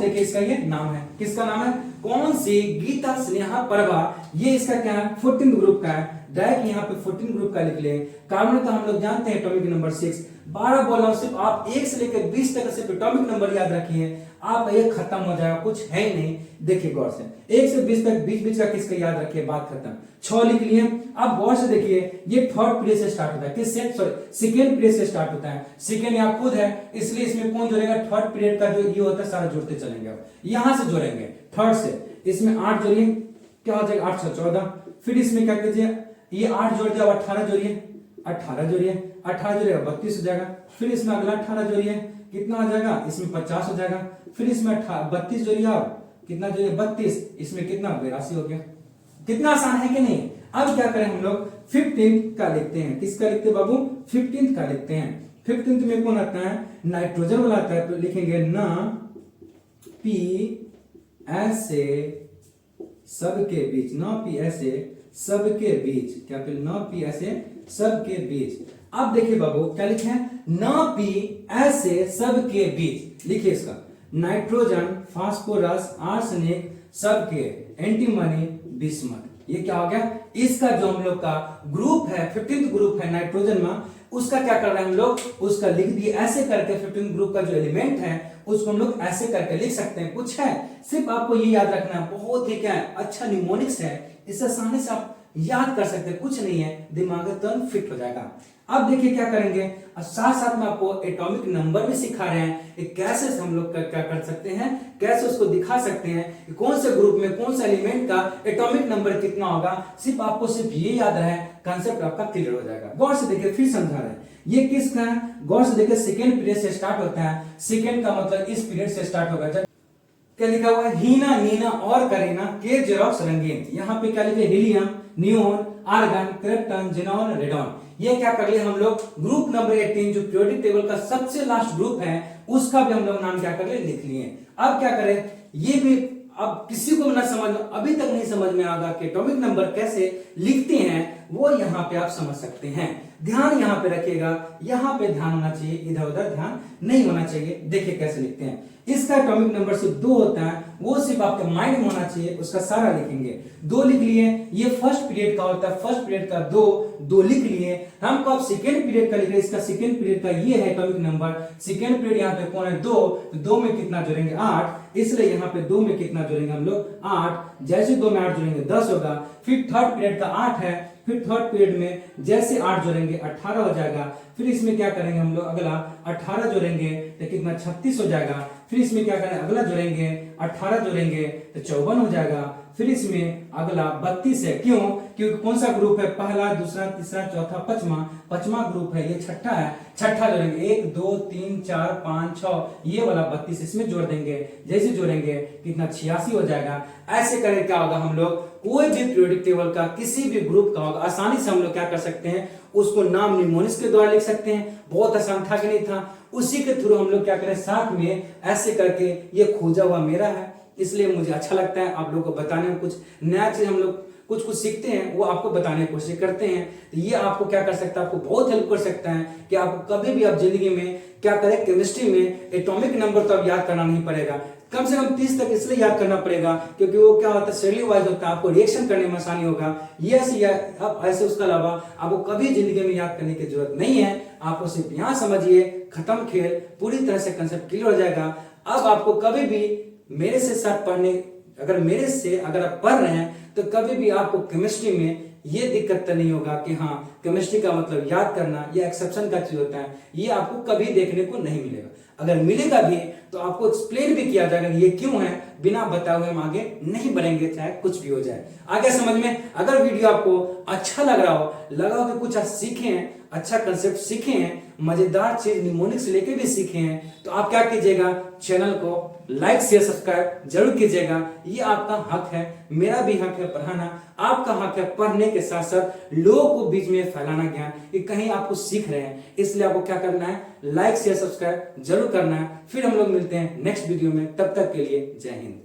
देखिए इसका ये नाम है, किसका नाम है, कौन सी, गीता स्नेहा परवा, ये इसका क्या है 14th ग्रुप का है। डायरेक्ट यहाँ पे 14 ग्रुप का लिख ले। कार्बन तो हम लोग जानते हैं एटॉमिक नंबर 6। 12 बोला हूं, सिर्फ आप 1 से लेकर 20 तक सिर्फ एटॉमिक नंबर याद रखिए, आप ये खत्म हो जाएगा, कुछ है ही नहीं। देखिए गौर से 1 से 20 तक बीच बीच का किसका याद रखिए, बात खत्म। 6 लिख लिए। अब गौर से देखिए ये थर्ड पीरियड से स्टार्ट होता है, किससे, सॉरी सेकेंड पीरियड से स्टार्ट होता है। सेकेंड यहाँ खुद है, इसलिए इसमें कौन जुड़ेगा, थर्ड पीरियड का जो ये होता है सारा जुड़ते चलेंगे। अब यहां से जोड़ेंगे थर्ड से, इसमें 8 जोड़िए, क्या हो जाएगा 8 से 14। फिर इसमें क्या कीजिए, ये 8 जोड़ दिया, 18 जोड़िए, 18 जोड़िए, 18 जोड़िए 32 हो जाएगा। फिर इसमें अगला 18 जोड़िए, कितना हो जाएगा, इसमें 50 हो जाएगा। फिर इसमें 32 जोड़िए, आप कितना जोड़िए 32, इसमें कितना 82 हो गया। कितना आसान है कि नहीं। अब क्या करें हम लोग 15th का लिखते हैं, किसका लिखते हैं बाबू, 15th का लिखते हैं। 15th में कौन आता है, नाइट्रोजन वाला आता है, तो लिखेंगे ना पी ऐसे सबके बीच, ना पी ऐसे सबके बीच, क्या फिर ना पी ऐसे सबके बीच। अब देखिए बाबू क्या लिखे हैं, ना पी ऐसे सबके बीच। लिखिए इसका नाइट्रोजन, फास्फोरस, आर्सेनिक सबके, एंटीमनी, बिस्मथ। ये क्या हो गया, इसका जो हम लोग का ग्रुप है 15th ग्रुप है नाइट्रोजन में, उसका क्या कर रहे हैं हम लोग, उसका लिख दिए ऐसे करके। 15th ग्रुप का जो एलिमेंट है उसको हम लोग ऐसे करके लिख सकते हैं। कुछ है, सिर्फ आपको ये याद रखना है, बहुत ही क्या है अच्छा न्यूमोनिक्स है, इससे आसानी से आप याद कर सकते हैं, कुछ नहीं है, दिमाग तुरंत फिट हो जाएगा। अब देखिए क्या करेंगे, साथ साथ में आपको एटॉमिक नंबर भी सिखा रहे हैं, कैसे हम लोग क्या कर सकते हैं, कैसे उसको दिखा सकते हैं कि कौन से ग्रुप में कौन सा एलिमेंट का एटॉमिक नंबर कितना होगा। सिर्फ आपको सिर्फ ये याद रहे, कंसेप्ट आपका क्लियर हो जाएगा। गौर से देखिए, फिर समझा रहे हैं, ये किसका है, गौर से देखिए सेकेंड पीरियड से स्टार्ट होता है। सेकेंड का मतलब इस पीरियड से स्टार्ट होगा। क्या लिखा हुआ है, हीना, नीना और करीना के जेरोक्स रंगीन। यहाँ पे क्या लिखे, helium, neon, argon, krypton, xenon, radon. ये क्या कर लिए हम लोग, ग्रुप नंबर 18 जो पीरियोडिक टेबल का सबसे लास्ट ग्रुप है, उसका भी हम लोग नाम क्या कर लिए, लिख लिए। अब क्या करें, ये भी अब किसी को ना समझ, अभी तक नहीं समझ में आएगा कि एटॉमिक नंबर कैसे लिखते हैं, वो यहाँ पे आप समझ सकते हैं। ध्यान यहाँ पे रखिएगा, यहाँ पे ध्यान होना चाहिए, इधर उधर ध्यान नहीं होना चाहिए। देखिए कैसे लिखते हैं, इसका एटॉमिक नंबर सिर्फ 2 होता है, वो सिर्फ आपके माइंड में होना चाहिए, उसका सारा लिखेंगे। 2 लिख लिए, ये फर्स्ट पीरियड का होता है, फर्स्ट पीरियड का 2 लिख लिए। हमको अब सेकेंड पीरियड का लिख रहे, इसका सेकेंड पीरियड का ये है एटॉमिक नंबर। सेकेंड पीरियड यहाँ पे कौन है, 2, तो 2 में कितना जोड़ेंगे 8, इसलिए यहाँ पे 2 में कितना जोड़ेंगे हम लोग 8। जैसे 2 में 8 जोड़ेंगे 10 होगा। फिर थर्ड पीरियड का 8 है, फिर थर्ड पीरियड में जैसे 8 जोड़ेंगे 18 हो जाएगा। फिर इसमें क्या करेंगे हम लोग, अगला 18 जोड़ेंगे तो कितना 36 हो जाएगा। फिर इसमें क्या करें, अगला जोड़ेंगे 18 जोड़ेंगे तो 54 हो जाएगा। फिर इसमें अगला 32 है, क्यों, क्योंकि कौन सा ग्रुप है, पहला, दूसरा, तीसरा, चौथा, पांचवा ग्रुप है, ये छठा है। छठा जोड़ेंगे 1 2 3 4 5 6, ये वाला 32 इसमें जोड़ देंगे। जैसे जोड़ेंगे कितना 86 हो जाएगा। ऐसे करें क्या होगा, हम लोग कोई भी पीरियोडिक टेबल का किसी भी ग्रुप का होगा, आसानी से हम लोग क्या कर सकते हैं, उसको नाम निमोनिक्स के द्वारा लिख सकते हैं। बहुत आसान था कि नहीं था, उसी के थ्रू हम लोग क्या करें, साथ में ऐसे करके, ये खोजा हुआ मेरा है, इसलिए मुझे अच्छा लगता है आप लोगों को बताने में, कुछ नया चीज हम लोग कुछ सीखते हैं, वो आपको बताने की कोशिश करते हैं। तो ये आपको क्या कर सकता है, आपको बहुत हेल्प कर सकता है कि आपको कभी भी आप जिंदगी में क्या करें, केमिस्ट्री में एटॉमिक नंबर तो अब याद करना नहीं पड़ेगा, कम से कम 30 तक इसलिए याद करना पड़ेगा क्योंकि वो क्या होता है, शेड्यूल वाइज होता है, आपको रिएक्शन करने में आसानी होगा। ये अब ऐसे उसके अलावा आपको कभी जिंदगी में याद करने की जरूरत नहीं है, आपको सिर्फ यहाँ समझिए, खत्म खेल, पूरी तरह से कंसेप्ट क्लियर हो जाएगा। अब आपको कभी भी मेरे से साथ पढ़ने, अगर आप पढ़ रहे हैं तो कभी भी आपको केमिस्ट्री में ये दिक्कत नहीं होगा कि हाँ केमिस्ट्री का मतलब याद करना ये एक्सेप्शन का चीज होता है, ये आपको कभी देखने को नहीं मिलेगा। अगर मिलेगा भी तो आपको एक्सप्लेन भी किया जाएगा ये क्यों है, बिना बताए हुए हम आगे नहीं बढ़ेंगे, चाहे कुछ भी हो जाए। आगे समझ में, अगर वीडियो आपको अच्छा लग रहा हो कि कुछ आप सीखे हैं, अच्छा कंसेप्ट सीखे हैं, मजेदार चीज निमोनिक्स लेके भी सीखे हैं, तो आप क्या कीजिएगा, चैनल को लाइक शेयर सब्सक्राइब जरूर कीजिएगा। ये आपका हक है, मेरा भी हक है पढ़ाना, आपका हक है पढ़ने के साथ साथ लोगों को बीच में फैलाना ज्ञान, कि कहीं आपको सीख रहे हैं, इसलिए आपको क्या करना है, लाइक शेयर सब्सक्राइब जरूर करना है। फिर हम लोग मिलते हैं नेक्स्ट वीडियो में, तब तक के लिए जय हिंद।